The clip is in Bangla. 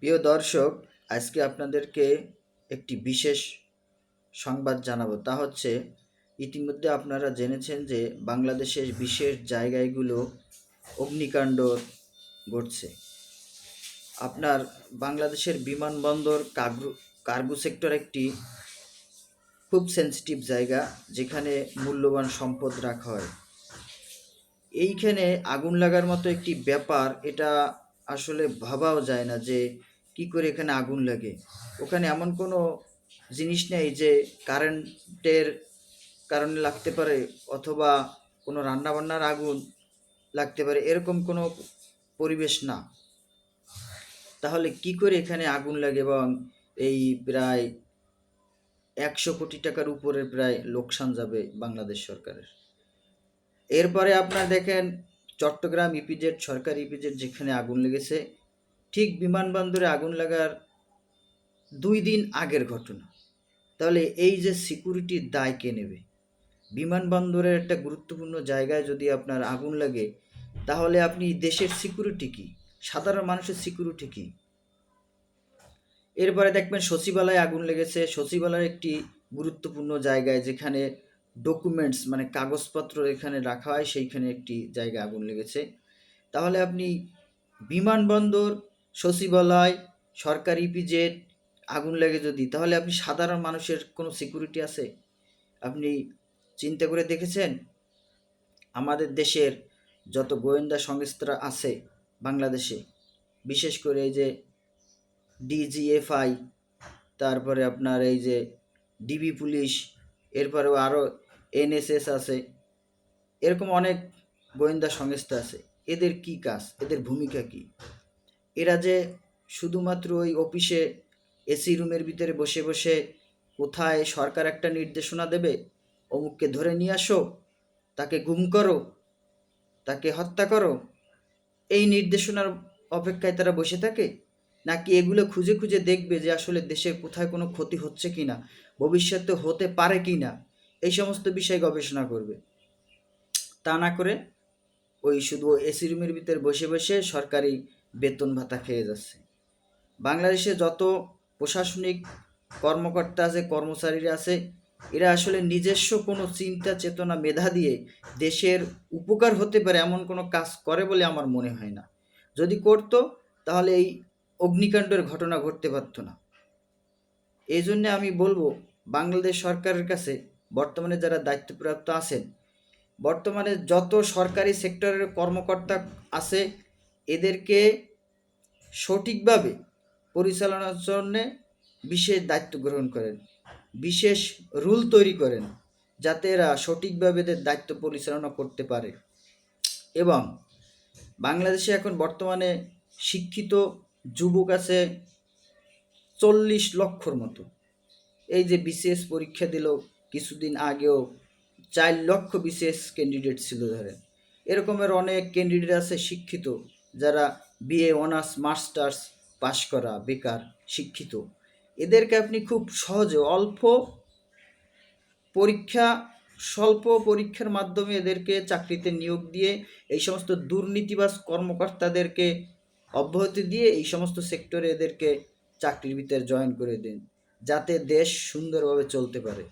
প্রিয় দর্শক, আজকে আপনাদেরকে একটি বিশেষ সংবাদ জানাবো। তা হচ্ছে, ইতিমধ্যে আপনারা জেনেছেন যে বাংলাদেশের বিশেষ জায়গাগুলো অগ্নিকাণ্ড ঘটছে। আপনার বাংলাদেশের বিমানবন্দর কার্গো সেক্টর একটি খুব সেন্সিটিভ জায়গা, যেখানে মূল্যবান সম্পদ রাখা হয়। এইখানে আগুন লাগার মতো একটি ব্যাপার, এটা আসলে ভাবাও যায় না যে কি করে এখানে আগুন লাগে। ওখানে এমন কোনো জিনিস নেই যে কারেন্টের কারণে লাগতে পারে, অথবা কোনো রান্নাবান্নার আগুন লাগতে পারে, এরকম কোনো পরিবেশ না। তাহলে কি করে এখানে আগুন লাগে এবং এই প্রায় 100 কোটি টাকার উপরে প্রায় লোকসান যাবে বাংলাদেশ সরকারের। এরপরে আপনার দেখেন, চট্টগ্রাম ইপিজেড, সরকারি ইপিজেড যেখানে আগুন লেগেছে, ঠিক বিমানবন্দরে আগুন লাগার 2 দিন আগের ঘটনা। তাহলে এই যে সিকিউরিটির দায় কে নেবে? বিমানবন্দরের একটা গুরুত্বপূর্ণ জায়গায় যদি আপনার আগুন লাগে, তাহলে আপনি দেশের সিকিউরিটি কি, সাধারণ মানুষের সিকিউরিটি কি? এরপরে দেখবেন সচিবালয়ে আগুন লেগেছে। সচিবালয়ের একটি গুরুত্বপূর্ণ জায়গায়, যেখানে ডকুমেন্টস মানে কাগজপত্র এখানে রাখা হয়, সেইখানে একটি জায়গায় আগুন লেগেছে। তাহলে আপনি বিমানবন্দর, সচিবালয়, সরকারি ইপিজেড আগুন লেগে যদি, তাহলে আপনি সাধারণ মানুষের কোনো সিকিউরিটি আছে? আপনি চিন্তা করে দেখেছেন আমাদের দেশের যত গোয়েন্দা সংস্থা আছে বাংলাদেশে, বিশেষ করে এই যে ডিজিএফআই, তারপরে আপনার এই যে ডিবি পুলিশ, এরপরেও আরও এনএসএস আছে, এরকম অনেক গোয়েন্দা সংস্থা আছে। এদের কি কাজ, এদের ভূমিকা কি? এরা যে শুধুমাত্র ওই অফিসে এসি রুমের ভিতরে বসে বসে কোথায় সরকার একটা নির্দেশনা দেবে, অমুককে ধরে নিয়ে আসো, তাকে গুম করো, তাকে হত্যা করো, এই নির্দেশনার অপেক্ষায় তারা বসে থাকে? নাকি এগুলো খুঁজে খুঁজে দেখবে যে আসলে দেশের কোথায় কোনো ক্ষতি হচ্ছে কি না, ভবিষ্যতে হতে পারে কি না, এই সমস্ত বিষয়ে গবেষণা করবে? তা না করে ওই শুধু এসি রুমের ভিতরে বসে বসে সরকারি বেতন ভাতা খেয়ে যাচ্ছে। বাংলাদেশে যত প্রশাসনিক কর্মকর্তা আছে, কর্মচারীরা আছে, এরা আসলে নিজস্ব কোনো চিন্তা চেতনা মেধা দিয়ে দেশের উপকার হতে পারে এমন কোনো কাজ করে বলে আমার মনে হয় না। যদি করতো, তাহলে এই অগ্নিকাণ্ডের ঘটনা ঘটতে পারতো না। এই জন্যে আমি বলবো, বাংলাদেশ সরকারের কাছে বর্তমানে যারা দায়িত্বপ্রাপ্ত আছেন, বর্তমানে যত সরকারি সেক্টরের কর্মকর্তা আছে, এদেরকে সঠিকভাবে পরিচালনার জন্যে বিশেষ দায়িত্ব গ্রহণ করেন, বিশেষ রুল তৈরি করেন, যাতে এরা সঠিকভাবে এদের দায়িত্ব পরিচালনা করতে পারে। এবং বাংলাদেশে এখন বর্তমানে শিক্ষিত যুবক আছে 40 লক্ষর মতো। এই যে বিসিএস পরীক্ষা দিল কিছুদিন আগেও, 4 লক্ষ বিসিএস ক্যান্ডিডেট ছিল ধরেন। এরকমের অনেক ক্যান্ডিডেট আছে শিক্ষিত, যারা বিএ অনার্স মাস্টার্স পাশ করা, বেকার শিক্ষিত। এদেরকে আপনি খুব সহজে পরীক্ষা স্বল্প পরীক্ষার মাধ্যমে এদেরকে চাকরিতে নিয়োগ দিয়ে এই সমস্ত দুর্নীতিবাজ কর্মকর্তাদেরকে অব্যাহতি দিয়ে এই সমস্ত সেক্টরে এদেরকে চাকরির ভিতরে জয়েন করে দিন, যাতে দেশ সুন্দরভাবে চলতে পারে।